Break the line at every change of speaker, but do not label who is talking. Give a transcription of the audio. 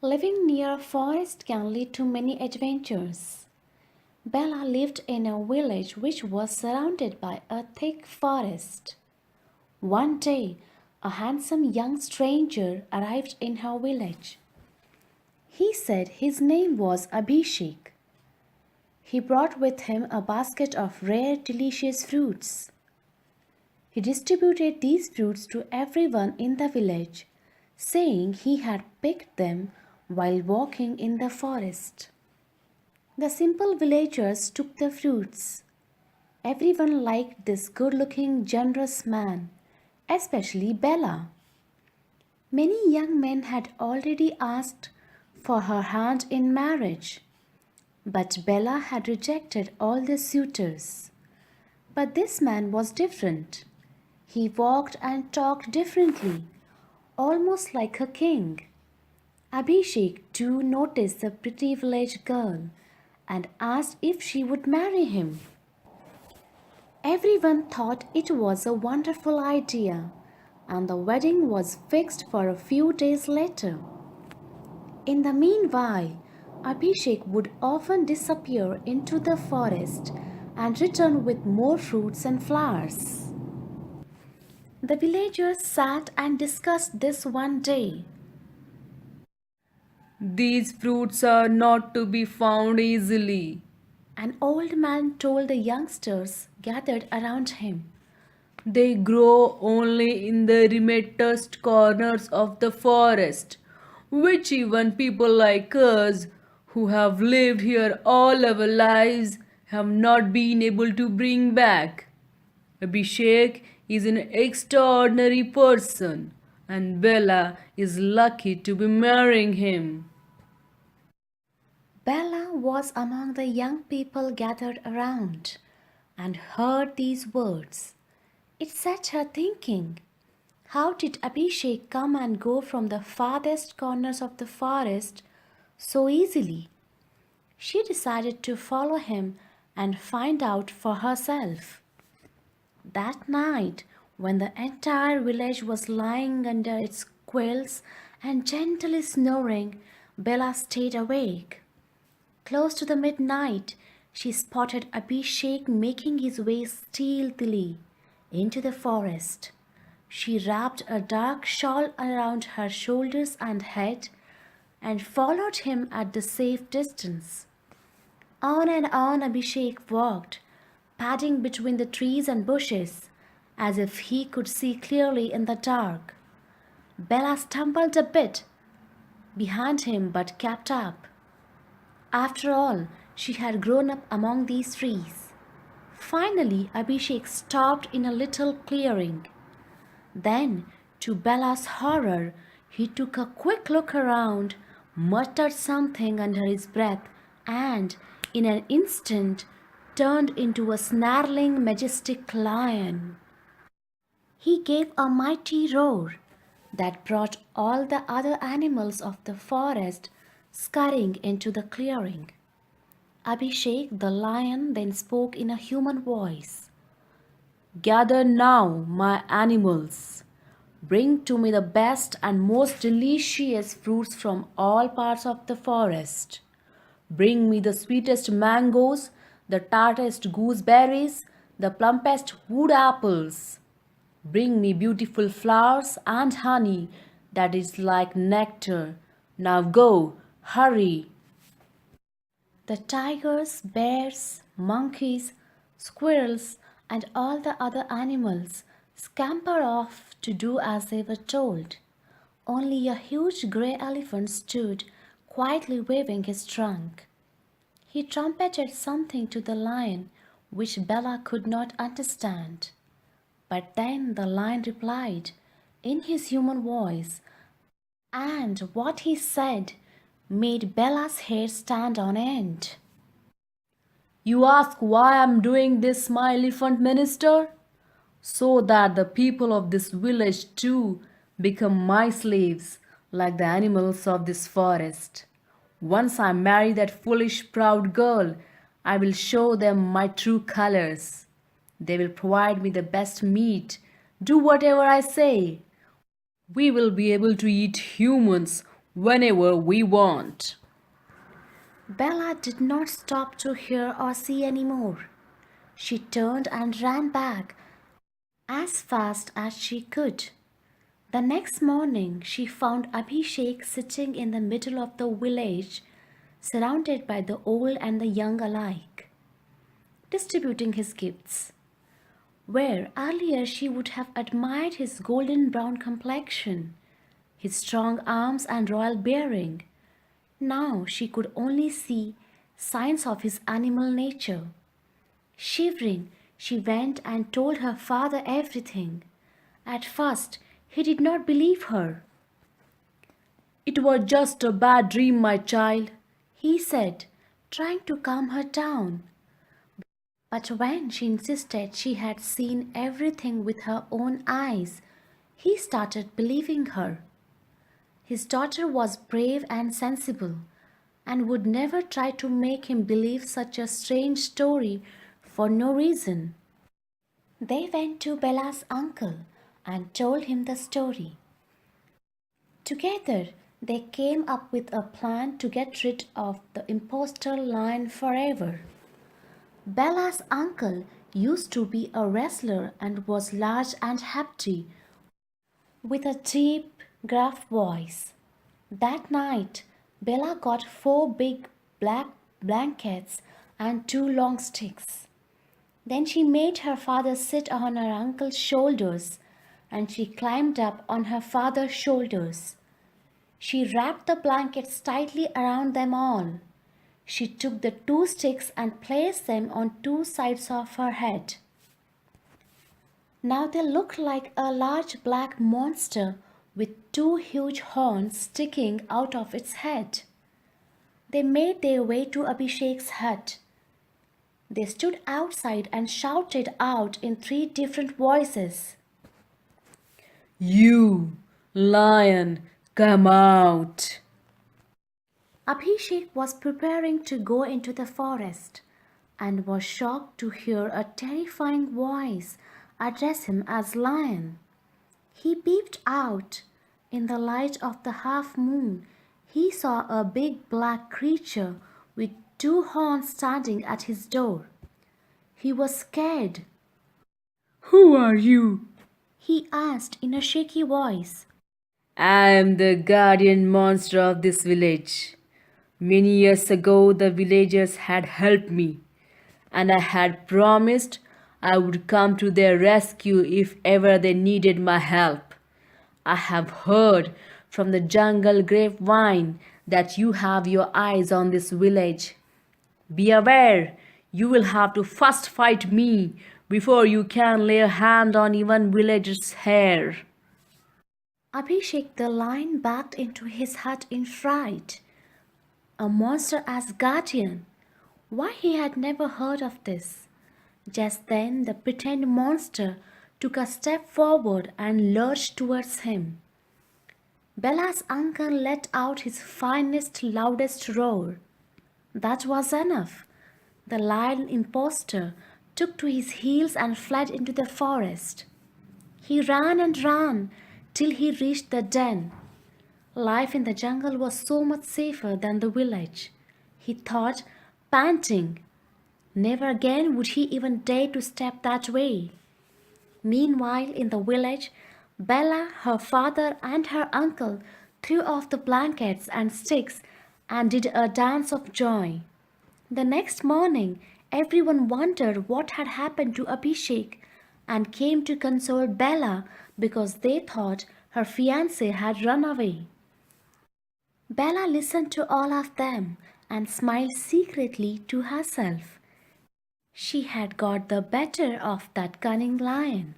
Living near a forest can lead to many adventures. Bella lived in a village which was surrounded by a thick forest. One day, a handsome young stranger arrived in her village. He said his name was Abhishek. He brought with him a basket of rare, delicious fruits. He distributed these fruits to everyone in the village, saying he had picked them while walking in the forest. The simple villagers took the fruits. Everyone liked this good looking, generous man, especially Bella. Many young men had already asked for her hand in marriage, but Bella had rejected all the suitors. But this man was different. He walked and talked differently, almost like a king. Abhishek too noticed the pretty village girl and asked if she would marry him. Everyone thought it was a wonderful idea, and the wedding was fixed for a few days later. In the meanwhile, Abhishek would often disappear into the forest and return with more fruits and flowers. The villagers sat and discussed this one day.
These fruits are not to be found easily.
An old man told the youngsters gathered around him.
They grow only in the remotest corners of the forest, which even people like us, who have lived here all our lives, have not been able to bring back. Abhishek is an extraordinary person, and Bella is lucky to be marrying him.
Bella was among the young people gathered around and heard these words. It set her thinking. How did Abhishek come and go from the farthest corners of the forest so easily? She decided to follow him and find out for herself. That night, when the entire village was lying under its quilts and gently snoring, Bella stayed awake. Close to the midnight, she spotted Abhishek making his way stealthily into the forest. She wrapped a dark shawl around her shoulders and head and followed him at a safe distance. On and on Abhishek walked, padding between the trees and bushes, as if he could see clearly in the dark. Bella stumbled a bit behind him but kept up. After all, she had grown up among these trees. Finally, Abhishek stopped in a little clearing. Then, to Bella's horror, he took a quick look around, muttered something under his breath, and, in an instant, turned into a snarling, majestic lion. He gave a mighty roar that brought all the other animals of the forest scurrying into the clearing. Abhishek the lion then spoke in a human voice. "Gather now, my animals. Bring to me the best and most delicious fruits from all parts of the forest. Bring me the sweetest mangoes, the tartest gooseberries, the plumpest wood apples. Bring me beautiful flowers and honey that is like nectar. Now go, hurry." The tigers, bears, monkeys, squirrels, and all the other animals scampered off to do as they were told. Only a huge grey elephant stood quietly waving his trunk. He trumpeted something to the lion which Bella could not understand. But then the lion replied in his human voice, and what he said made Bella's hair stand on end.
You ask why I'm doing this, my elephant minister? So that the people of this village too become my slaves, like the animals of this forest. Once I marry that foolish, proud girl, I will show them my true colors. They will provide me the best meat, do whatever I say. We will be able to eat humans whenever we want.
Bella did not stop to hear or see any more. She turned and ran back as fast as she could. The next morning, she found Abhishek sitting in the middle of the village, surrounded by the old and the young alike, distributing his gifts. Where earlier she would have admired his golden brown complexion, his strong arms and royal bearing, now she could only see signs of his animal nature. Shivering, she went and told her father everything. At first, he did not believe her.
It was just a bad dream, my child.
He said, trying to calm her down. But when she insisted she had seen everything with her own eyes, he started believing her. His daughter was brave and sensible, and would never try to make him believe such a strange story for no reason. They went to Bella's uncle and told him the story. Together, they came up with a plan to get rid of the impostor lion forever. Bella's uncle used to be a wrestler and was large and hefty, with a deep, gruff voice. That night, Bella got 4 big black blankets and 2 long sticks. Then she made her father sit on her uncle's shoulders, and she climbed up on her father's shoulders. She wrapped the blankets tightly around them all. She took the 2 sticks and placed them on 2 sides of her head. Now they looked like a large black monster with 2 huge horns sticking out of its head. They made their way to Abhishek's hut. They stood outside and shouted out in 3 different voices.
You, lion, come out.
Abhishek was preparing to go into the forest and was shocked to hear a terrifying voice address him as lion. He peeped out. In the light of the half moon, he saw a big black creature with 2 horns standing at his door. He was scared.
Who are you?
He asked in a shaky voice.
I am the guardian monster of this village. Many years ago, the villagers had helped me, and I had promised I would come to their rescue if ever they needed my help. I have heard from the jungle grapevine that you have your eyes on this village. Be aware, you will have to first fight me before you can lay a hand on even villager's hair.
Abhishek the lion backed into his hut in fright. A monster as guardian. Why he had never heard of this. Just then the pretend monster took a step forward and lurched towards him. Bella's uncle let out his finest, loudest roar. That was enough. The lion impostor took to his heels and fled into the forest. He ran and ran till he reached the den. Life in the jungle was so much safer than the village, he thought, panting. Never again would he even dare to step that way. Meanwhile, in the village, Bella, her father, and her uncle threw off the blankets and sticks and did a dance of joy. The next morning, everyone wondered what had happened to Abhishek and came to console Bella because they thought her fiancé had run away. Bella listened to all of them and smiled secretly to herself. She had got the better of that cunning lion.